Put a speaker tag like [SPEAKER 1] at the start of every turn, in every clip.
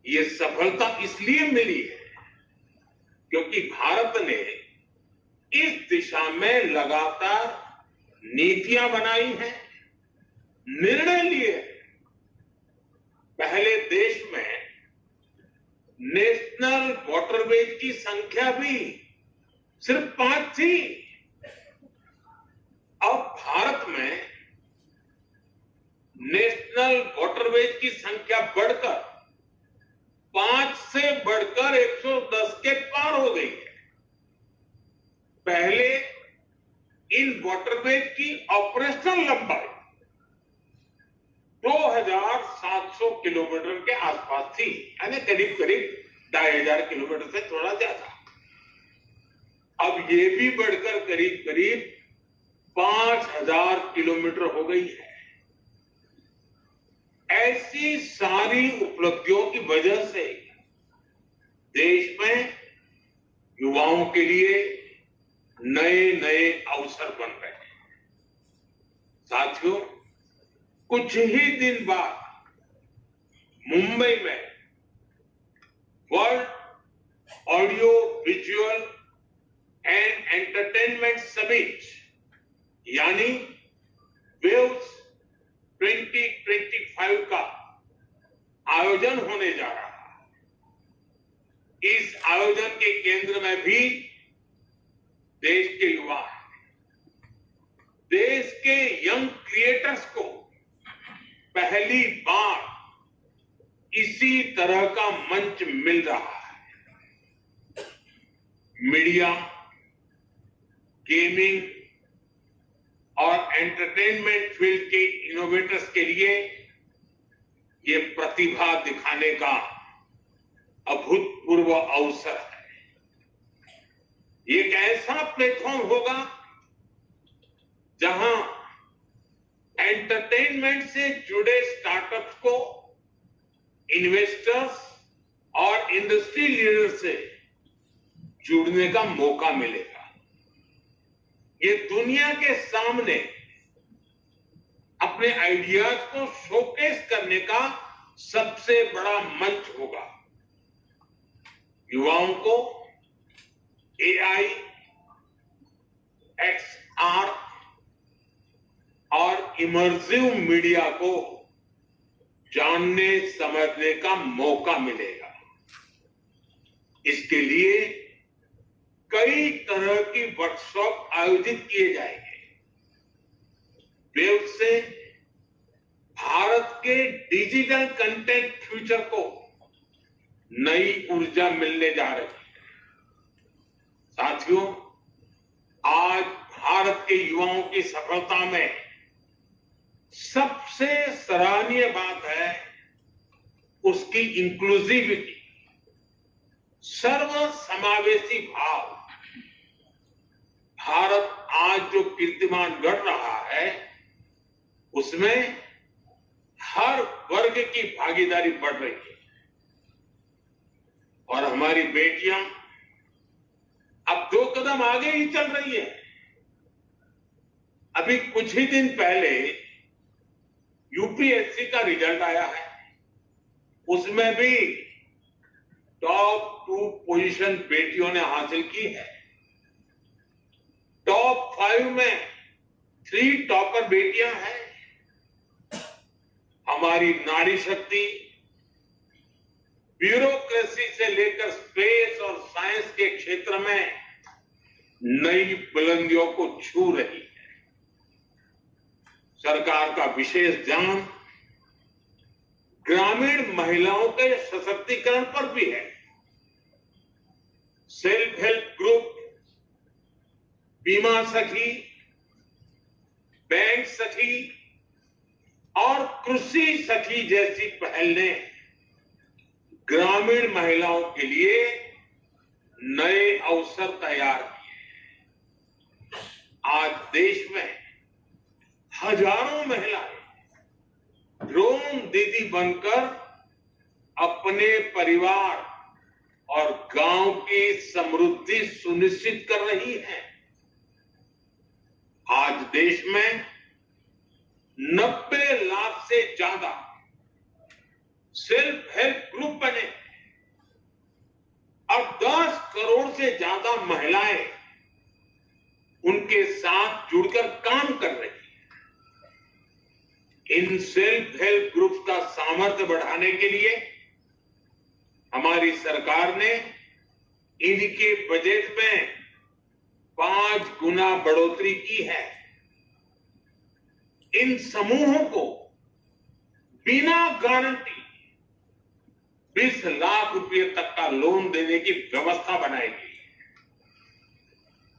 [SPEAKER 1] ये सफलता इसलिए मिली है क्योंकि भारत ने इस दिशा में लगातार नीतियां बनाई हैं, निर्णय लिए हैं। पहले देश में नेशनल वाटरवेज की संख्या भी सिर्फ 5 थी। अब भारत में नेशनल वाटरवेज की संख्या बढ़कर 5 से बढ़कर 110 के पार हो गई है। पहले इन वाटरवेज की ऑपरेशनल लंबाई 2700 किलोमीटर के आसपास थी, यानी करीब करीब 2500 किलोमीटर से थोड़ा ज्यादा। अब ये भी बढ़कर करीब करीब 5000 किलोमीटर हो गई है। ऐसी सारी उपलब्धियों की वजह से देश में युवाओं के लिए नए नए अवसर बन रहे हैं। साथियों, कुछ ही दिन बाद मुंबई में world audio visual and entertainment summit यानी वेव्स 2025 का आयोजन होने जा रहा है। इस आयोजन के केंद्र में भी देश के युवा हैं। देश के यंग क्रिएटर्स को पहली बार इसी तरह का मंच मिल रहा है। मीडिया, गेमिंग और एंटरटेनमेंट फील्ड के इनोवेटर्स के लिए ये प्रतिभा दिखाने का अभूतपूर्व अवसर है। ये एक ऐसा प्लेटफॉर्म होगा जहां एंटरटेनमेंट से जुड़े स्टार्टअप्स को इन्वेस्टर्स और इंडस्ट्री लीडर से जुड़ने का मौका मिलेगा। ये दुनिया के सामने अपने आइडियाज को शोकेस करने का सबसे बड़ा मंच होगा। युवाओं को एआई, एक्सआर और इमर्सिव मीडिया को जानने समझने का मौका मिलेगा। इसके लिए कई तरह की वर्कशॉप आयोजित किए जाएंगे। वेव से भारत के डिजिटल कंटेंट फ्यूचर को नई ऊर्जा मिलने जा रही है। साथियों, आज भारत के युवाओं की सफलता में सबसे सराहनीय बात है उसकी इंक्लूसिविटी, सर्वसमावेशी भाव। भारत आज जो कीर्तिमान गढ़ रहा है उसमें हर वर्ग की भागीदारी बढ़ रही है और हमारी बेटियां अब 2 कदम आगे ही चल रही है। अभी कुछ ही दिन पहले यूपीएससी का रिजल्ट आया है, उसमें भी टॉप 2 पोजीशन बेटियों ने हासिल की है। टॉप 5 में 3 टॉपर बेटियां हैं। हमारी नारी शक्ति ब्यूरोक्रेसी से लेकर स्पेस और साइंस के क्षेत्र में नई बुलंदियों को छू रही है। सरकार का विशेष ध्यान ग्रामीण महिलाओं के सशक्तिकरण पर भी है। सेल्फ हेल्प ग्रुप, बीमा सखी, बैंक सखी और कृषि सखी जैसी पहल ने ग्रामीण महिलाओं के लिए नए अवसर तैयार किए। आज देश में हजारों महिलाएं ड्रोन दीदी बनकर अपने परिवार और गांव की समृद्धि सुनिश्चित कर रही हैं। आज देश में 90 लाख से ज्यादा सेल्फ हेल्प ग्रुप बने। ज्यादा महिलाएं उनके साथ जुड़कर काम कर रही हैं। इन सेल्फ हेल्प ग्रुप्स का सामर्थ्य बढ़ाने के लिए हमारी सरकार ने इनके बजट में 5 गुना बढ़ोतरी की है। इन समूहों को बिना गारंटी 20 लाख रुपए तक का लोन देने की व्यवस्था बनाई गई है।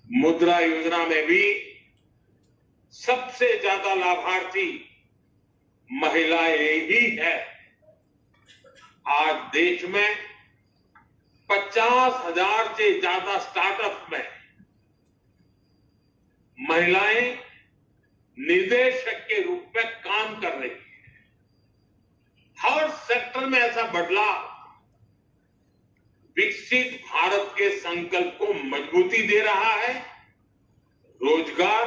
[SPEAKER 1] मुद्रा योजना में भी सबसे ज्यादा लाभार्थी महिलाएं ही है। आज देश में 50,000 से ज्यादा स्टार्टअप में महिलाएं निदेशक के रूप में काम कर रही है। हर सेक्टर में ऐसा बदलाव विकसित भारत के संकल्प को मजबूती दे रहा है, रोजगार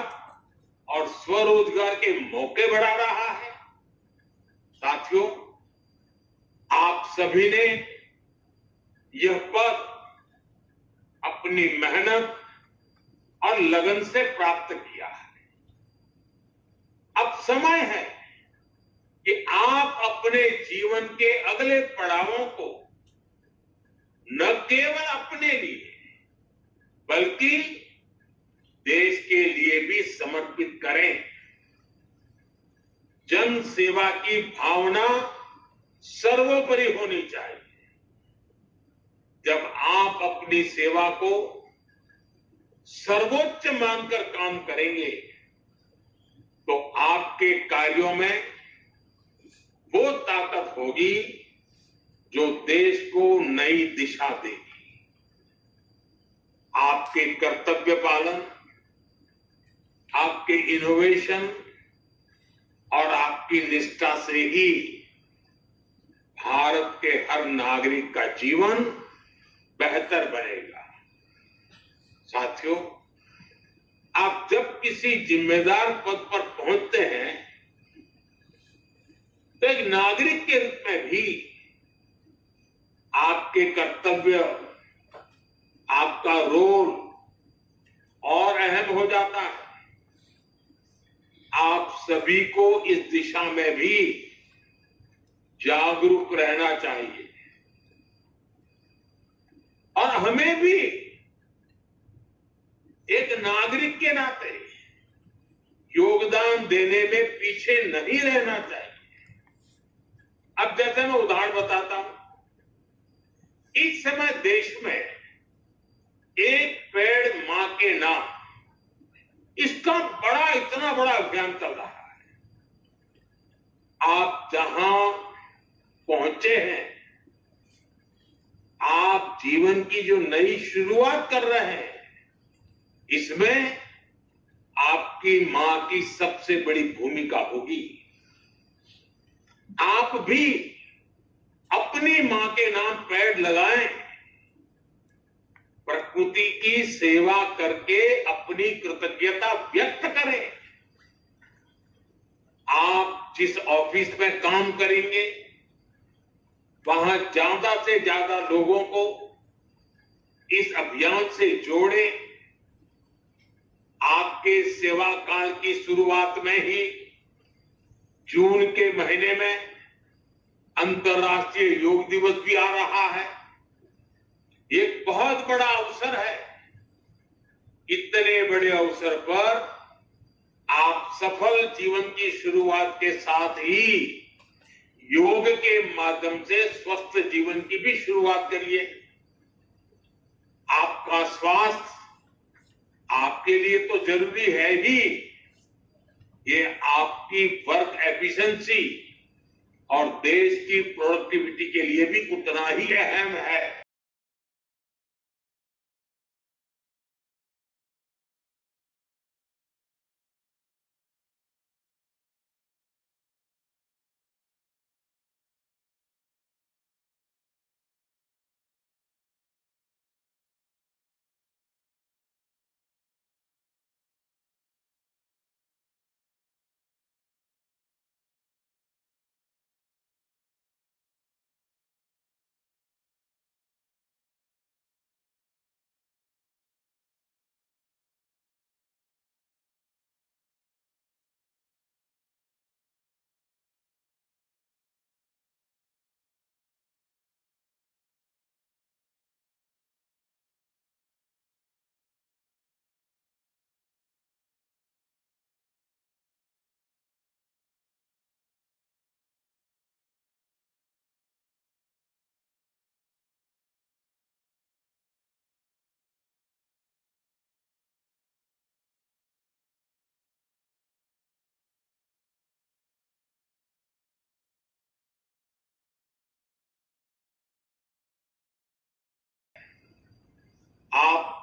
[SPEAKER 1] और स्वरोजगार के मौके बढ़ा रहा है। साथियों, आप सभी ने यह पद अपनी मेहनत और लगन से प्राप्त किया है। अब समय है कि आप अपने जीवन के अगले पड़ावों को न केवल अपने लिए बल्कि देश के लिए भी समर्पित करें। जन सेवा की भावना सर्वोपरि होनी चाहिए। जब आप अपनी सेवा को सर्वोच्च मानकर काम करेंगे तो आपके कार्यों में वो ताकत होगी जो देश को नई दिशा देगी। आपके कर्तव्य पालन, आपके इनोवेशन और आपकी निष्ठा से ही भारत के हर नागरिक का जीवन बेहतर बनेगा। साथियों, आप जब किसी जिम्मेदार पद पर पहुंचते हैं तो एक नागरिक के रूप में भी आपके कर्तव्य, आपका रोल और अहम हो जाता है। आप सभी को इस दिशा में भी जागरूक रहना चाहिए और हमें भी एक नागरिक के नाते योगदान देने में पीछे नहीं रहना चाहिए। अब जैसे मैं उदाहरण बताता हूं, इस समय देश में एक पेड़ मां के नाम, इसका इतना बड़ा अभियान चल रहा है। आप जहां पहुंचे हैं, आप जीवन की जो नई शुरुआत कर रहे हैं, इसमें आपकी मां की सबसे बड़ी भूमिका होगी। आप भी अपनी मां के नाम पेड़ लगाएं, प्रकृति की सेवा करके अपनी कृतज्ञता व्यक्त करें। आप जिस ऑफिस में काम करेंगे वहां ज्यादा से ज्यादा लोगों को इस अभियान से जोड़ें। आपके सेवा काल की शुरुआत में ही जून के महीने में अंतर्राष्ट्रीय योग दिवस भी आ रहा है। एक बहुत बड़ा अवसर है। इतने बड़े अवसर पर आप सफल जीवन की शुरुआत के साथ ही योग के माध्यम से स्वस्थ जीवन की भी शुरुआत करिए। आपका स्वास्थ्य आपके लिए तो जरूरी है ही, ये आपकी वर्क एफिशिएंसी और देश की प्रोडक्टिविटी के लिए भी उतना ही अहम है। आप